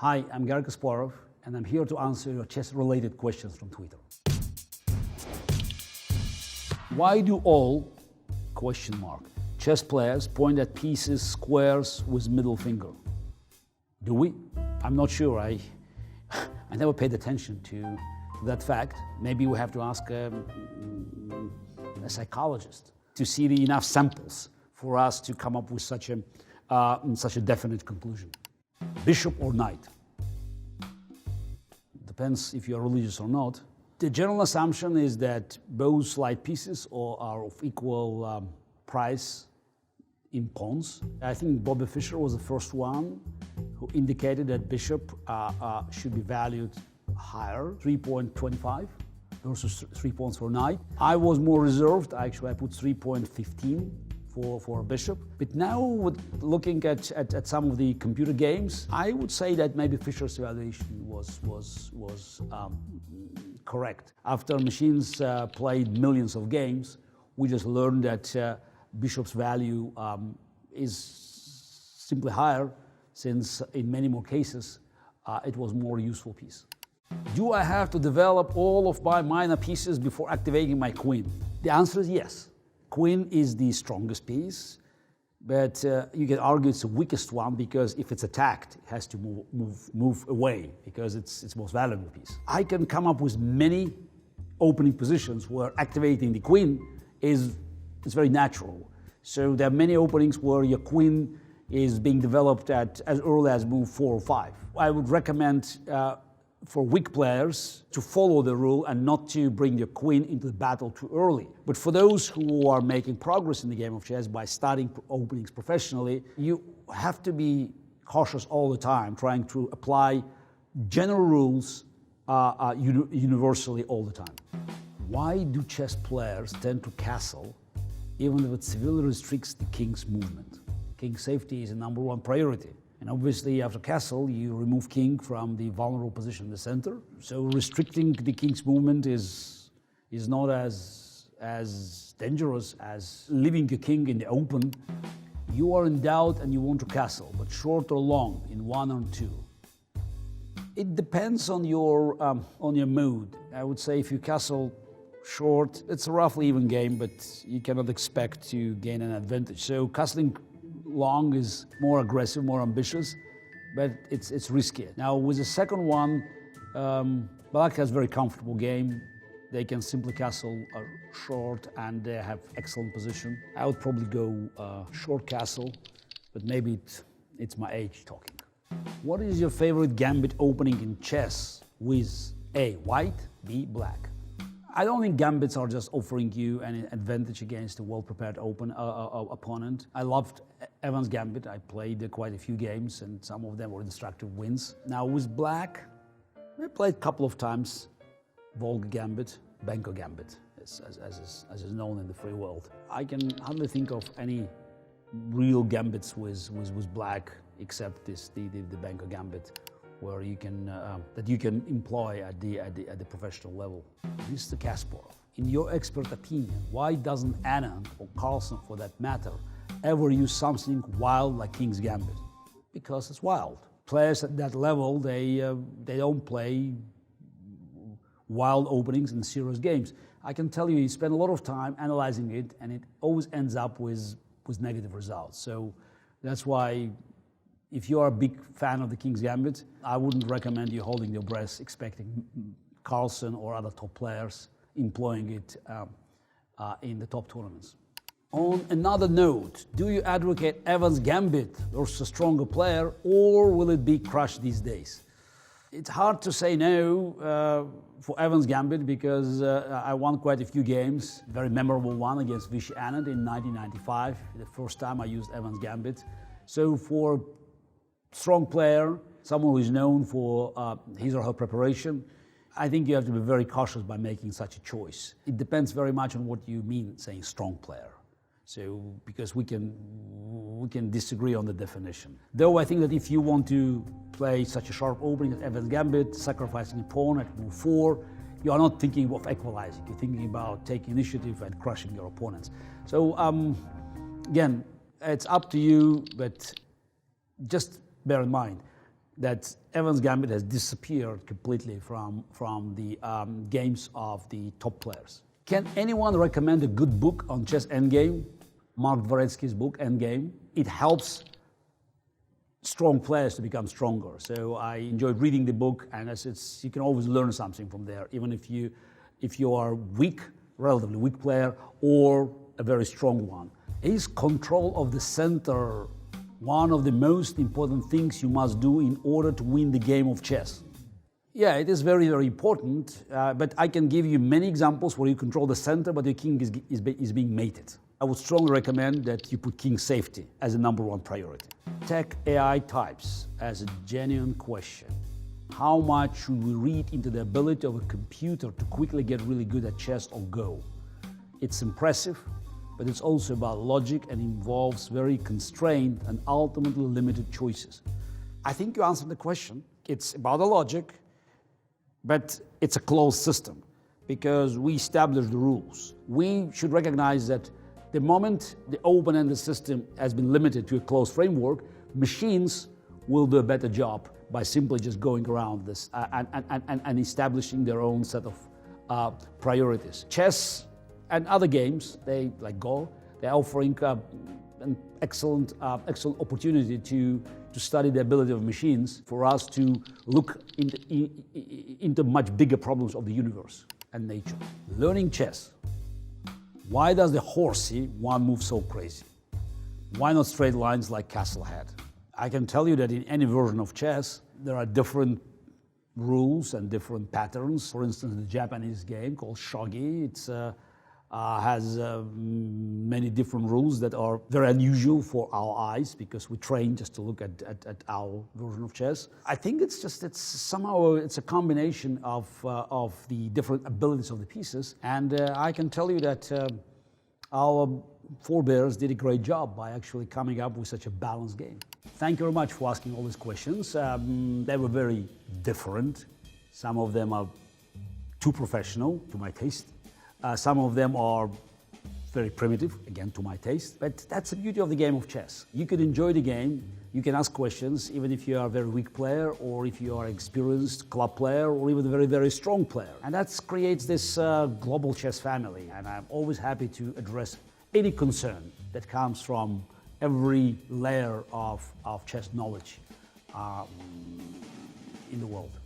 Hi, I'm Garry Kasparov, and I'm here to answer your chess-related questions from Twitter. Why do all, chess players point at pieces, squares with middle finger? Do we? I'm not sure. I never paid attention to that fact. Maybe we have to ask a psychologist to see enough samples for us to come up with such a definite conclusion. Bishop or knight? Depends if you're religious or not. The general assumption is that both slide pieces are of equal price in pawns. I think Bobby Fischer was the first one who indicated that bishop should be valued higher, 3.25 versus 3 pawns for knight. I was more reserved. Actually, I put 3.15 for a bishop. But now, looking at some of the computer games, I would say that maybe Fischer's evaluation was correct. After machines played millions of games, we just learned that bishop's value is simply higher, since in many more cases it was more useful piece. Do I have to develop all of my minor pieces before activating my queen? The answer is yes. Queen is the strongest piece, but you can argue it's the weakest one because if it's attacked, it has to move away because it's its most valuable piece. I can come up with many opening positions where activating the queen is very natural. So there are many openings where your queen is being developed at as early as move 4 or 5. I would recommend for weak players to follow the rule and not to bring your queen into the battle too early. But for those who are making progress in the game of chess by studying openings professionally, you have to be cautious all the time, trying to apply general rules universally all the time. Why do chess players tend to castle even if it severely restricts the king's movement? King safety is a number one priority. And obviously, after castle, you remove king from the vulnerable position in the center. So restricting the king's movement is not as dangerous as leaving your king in the open. You are in doubt and you want to castle, but short or long, in 1 or 2. It depends on your mood. I would say if you castle short, it's a roughly even game, but you cannot expect to gain an advantage. So castling long is more aggressive, more ambitious, but it's riskier. Now with the second one, Black has a very comfortable game. They can simply castle short and they have excellent position. I would probably go short castle, but maybe it's my age talking. What is your favorite gambit opening in chess with A, white, B, black? I don't think gambits are just offering you an advantage against a well-prepared opponent. I loved Evans' gambit. I played quite a few games, and some of them were destructive wins. Now with black, I played a couple of times Volga gambit, Benko gambit, as is known in the free world. I can hardly think of any real gambits with black except the Benko gambit, where you can that you can employ at the professional level. Mr. Kasparov, in your expert opinion, why doesn't Anand or Carlsen, for that matter, ever use something wild like King's Gambit? Because it's wild. Players at that level, they don't play wild openings in serious games. I can tell you spend a lot of time analyzing it, and it always ends up with negative results. So that's why, if you are a big fan of the King's Gambit, I wouldn't recommend you holding your breath expecting Carlsen or other top players employing it in the top tournaments. On another note, do you advocate Evans' Gambit versus a stronger player, or will it be crushed these days? It's hard to say no for Evans' Gambit because I won quite a few games. Very memorable one against Vishy Anand in 1995, the first time I used Evans' Gambit. So for strong player, someone who is known for his or her preparation, I think you have to be very cautious by making such a choice. It depends very much on what you mean saying strong player. So, because we can disagree on the definition. Though I think that if you want to play such a sharp opening as Evans' Gambit, sacrificing a pawn at move 4, you are not thinking of equalizing. You're thinking about taking initiative and crushing your opponents. So again, it's up to you, but just bear in mind, that Evans Gambit has disappeared completely from the games of the top players. Can anyone recommend a good book on chess endgame? Mark Dvoretsky's book, Endgame. It helps strong players to become stronger. So I enjoyed reading the book, and you can always learn something from there, even if you are weak, relatively weak player, or a very strong one. Is control of the center one of the most important things you must do in order to win the game of chess? Yeah, it is very, very important, but I can give you many examples where you control the center, but your king is being mated. I would strongly recommend that you put king safety as a #1 priority. Tech AI types as a genuine question. How much should we read into the ability of a computer to quickly get really good at chess or Go? It's impressive, but it's also about logic and involves very constrained and ultimately limited choices. I think you answered the question. It's about the logic, but it's a closed system because we establish the rules. We should recognize that the moment the open-ended system has been limited to a closed framework, machines will do a better job by simply just going around this and establishing their own set of priorities. Chess and other games, like Go, they're offering an excellent opportunity to study the ability of machines for us to look into much bigger problems of the universe and nature. Learning chess. Why does the horsey one move so crazy? Why not straight lines like castle head? I can tell you that in any version of chess, there are different rules and different patterns. For instance, the Japanese game called shogi, has many different rules that are very unusual for our eyes because we train just to look at our version of chess. I think it's a combination of the different abilities of the pieces, and I can tell you that our forebears did a great job by actually coming up with such a balanced game. Thank you very much for asking all these questions. They were very different. Some of them are too professional to my taste. Some of them are very primitive, again, to my taste. But that's the beauty of the game of chess. You can enjoy the game, you can ask questions, even if you are a very weak player, or if you are an experienced club player, or even a very, very strong player. And that creates this global chess family. And I'm always happy to address any concern that comes from every layer of chess knowledge in the world.